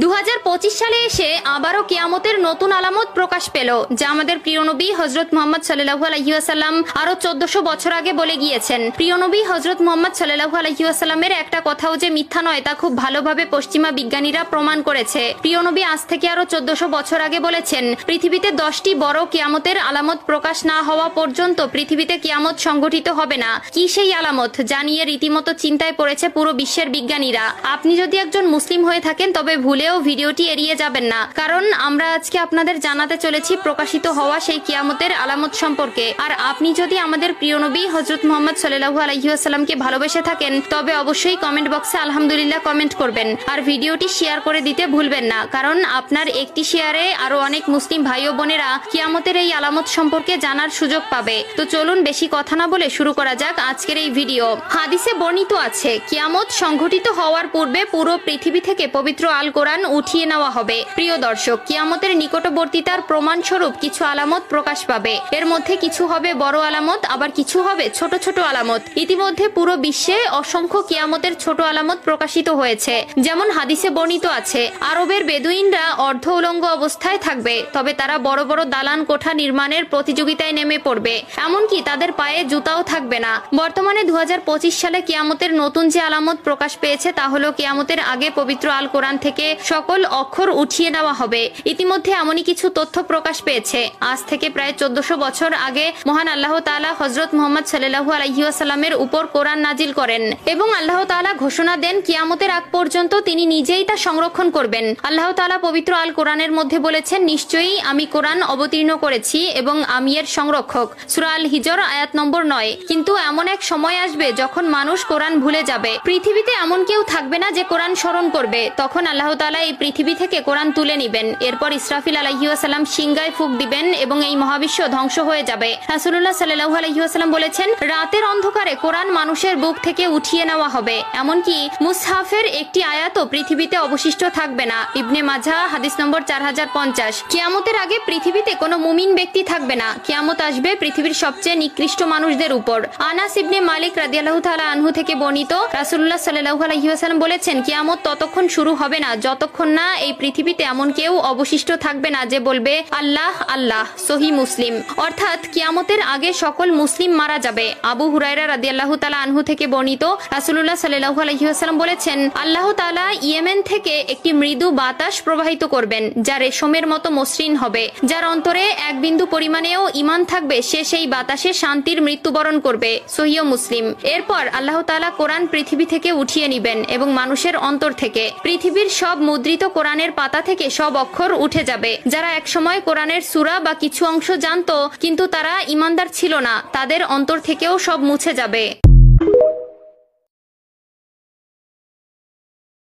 2025 সালে এসে আবারও কিয়ামতের নতুন আলামত প্রকাশ পেল, যা আমাদের প্রিয় নবী হযরত মুহাম্মদ সাল্লাল্লাহু আলাইহি ওয়াসাল্লাম আরো 1400 বছর আগে বলে গিয়েছেন। প্রিয় নবী হযরত মুহাম্মদ সাল্লাল্লাহু আলাইহি ওয়াসাল্লামের একটা কথাও যে মিথ্যা নয় তা খুব ভালোভাবে পশ্চিমা বিজ্ঞানীরা প্রমাণ করেছে। প্রিয় নবী আজ থেকে আরো 1400 বছর আগে বলেছেন, পৃথিবীতে 10টি বড় কিয়ামতের আলামত প্রকাশ না হওয়া পর্যন্ত পৃথিবীতে কিয়ামত সংঘটিত হবে না। কি সেই আলামত যা নিয়ে রীতিমতো চিন্তায় পড়েছে পুরো বিশ্বের বিজ্ঞানীরা? আপনি যদি একজন মুসলিম হয়ে থাকেন তবে ভুলেও ভিডিওটি এড়িয়ে যাবেন না, কারণ আমরা আজকে আপনাদের জানাতে চলেছি প্রকাশিত হওয়া সেই কিয়ামতের আলামত সম্পর্কে। আর আপনি যদি আমাদের প্রিয় নবী হযরত মুহাম্মদ সাল্লাল্লাহু আলাইহি ওয়াসাল্লামকে ভালোবেসে থাকেন তবে অবশ্যই কমেন্ট বক্সে আলহামদুলিল্লাহ কমেন্ট করবেন আর ভিডিওটি শেয়ার করে দিতে ভুলবেন না, কারণ আপনার একটি শেয়ারে আরো অনেক মুসলিম ভাই ও বোনেরা কিয়ামতের এই আলামত সম্পর্কে জানার সুযোগ পাবে। তো চলুন বেশি কথা না বলে শুরু করা যাক আজকের এই ভিডিও। হাদিসে বর্ণিত আছে, কিয়ামত সংঘটিত হওয়ার পূর্বে পুরো পৃথিবী থেকে পবিত্র আল কোরআন উঠিয়ে নেওয়া হবে। প্রিয় দর্শক, কিয়ামতের নিকটবর্তীতার প্রমাণস্বরূপ কিছু আলামত প্রকাশ পাবে। এর মধ্যে কিছু হবে বড় আলামত, আবার কিছু হবে ছোট ছোট আলামত। ইতিমধ্যে পুরো বিশ্বে অসংখ্য কিয়ামতের ছোট আলামত প্রকাশিত হয়েছে। যেমন হাদিসে বর্ণিত আছে, আরবের বেদুইনরা অর্ধ উলঙ্গ অবস্থায় থাকবে, তবে তারা বড় বড় দালান কোঠা নির্মাণের প্রতিযোগিতায় নেমে পড়বে, এমনকি তাদের পায়ে জুতাও থাকবে না। বর্তমানে 2025 সালে কিয়ামতের নতুন যে আলামত প্রকাশ পেয়েছে তা হলো কিয়ামতের আগে পবিত্র আল কোরআন থেকে সকল অক্ষর উঠিয়ে নেওয়া হবে। ইতিমধ্যে এমনই কিছু তথ্য প্রকাশ পেয়েছে। আজ থেকে প্রায় 1400 বছর আগে মহান আল্লাহ তাআলা হযরত মুহাম্মদ সাল্লাল্লাহু আলাইহি ওয়াসাল্লামের উপর কোরআন নাজিল করেন এবং আল্লাহ তাআলা ঘোষণা দেন কিয়ামতের আগ পর্যন্ত তিনি নিজেই তা সংরক্ষণ করবেন। আল্লাহ তাআলা পবিত্র আল কোরআনের মধ্যে বলেছেন, নিশ্চয়ই আমি কোরআন অবতীর্ণ করেছি এবং আমি এর সংরক্ষক। সূরা আল হিজর আয়াত নম্বর 9। কিন্তু এমন এক সময় আসবে যখন মানুষ কোরআন ভুলে যাবে। পৃথিবীতে এমন কেউ থাকবে না যে কোরআন স্মরণ করবে। তখন আল্লাহ তাআলা এই পৃথিবী থেকে কোরআন তুলে নিবেন। এরপর ইসরাফিল আলাইহিস সালাম সিংগায় ফুঁক দিবেন এবং এই মহাবিশ্ব ধ্বংস হয়ে যাবে। রাসূলুল্লাহ সাল্লাল্লাহু আলাইহি ওয়াসাল্লাম বলেছেন, রাতের অন্ধকারে কোরআন মানুষের বুক থেকে উঠিয়ে নেওয়া হবে, এমনকি মুসহাফের একটি আয়াতও পৃথিবীতে অবশিষ্ট থাকবে না। ইবনে মাজাহ হাদিস নম্বর 4050। কিয়ামতের আগে পৃথিবীতে কোনো মুমিন ব্যক্তি থাকবে না। কিয়ামত আসবে পৃথিবীর সবচেয়ে নিকৃষ্ট মানুষদের উপর। আনাস ইবনে মালিক রাদিয়াল্লাহু তাআলা আনহু থেকে বর্ণিত, রাসূলুল্লাহ সাল্লাল্লাহু আলাইহি ওয়াসাল্লাম বলেছেন, কিয়ামত ততক্ষণ শুরু হবে না যতক্ষণ না এই পৃথিবীতে এমন কেউ অবশিষ্ট থাকবে না যে বলবে আল্লাহ আল্লাহ। সহিহ মুসলিম। অর্থাৎ কিয়ামতের আগে সকল মুসলিম মারা যাবে। আবু হুরায়রা রাদিয়াল্লাহু তাআলা আনহু থেকে বর্ণিত, রাসূলুল্লাহ সাল্লাল্লাহু আলাইহি ওয়াসাল্লাম বলেছেন, আল্লাহ তাআলা ইয়েমেন থেকে একটি মৃদু বাতাস প্রবাহিত করবেন যা রেশমের মতো মসৃণ হবে। যার অন্তরে এক বিন্দু পরিমাণেও ঈমান থাকবে সে সেই বাতাসে শান্তির মৃত্যুবরণ করবে। সহিহ মুসলিম। এরপর আল্লাহ তাআলা কোরআন পৃথিবী থেকে উঠিয়ে নিবেন এবং মানুষের অন্তর থেকে পৃথিবীর সব মুদ্রিত কোরআনের পাতা থেকে সব অক্ষর উঠে যাবে। যারা একসময় কোরআনের সূরা বা কিছু অংশ জানতো কিন্তু তারা ঈমানদার ছিল না, তাদের অন্তর থেকেও সব মুছে যাবে।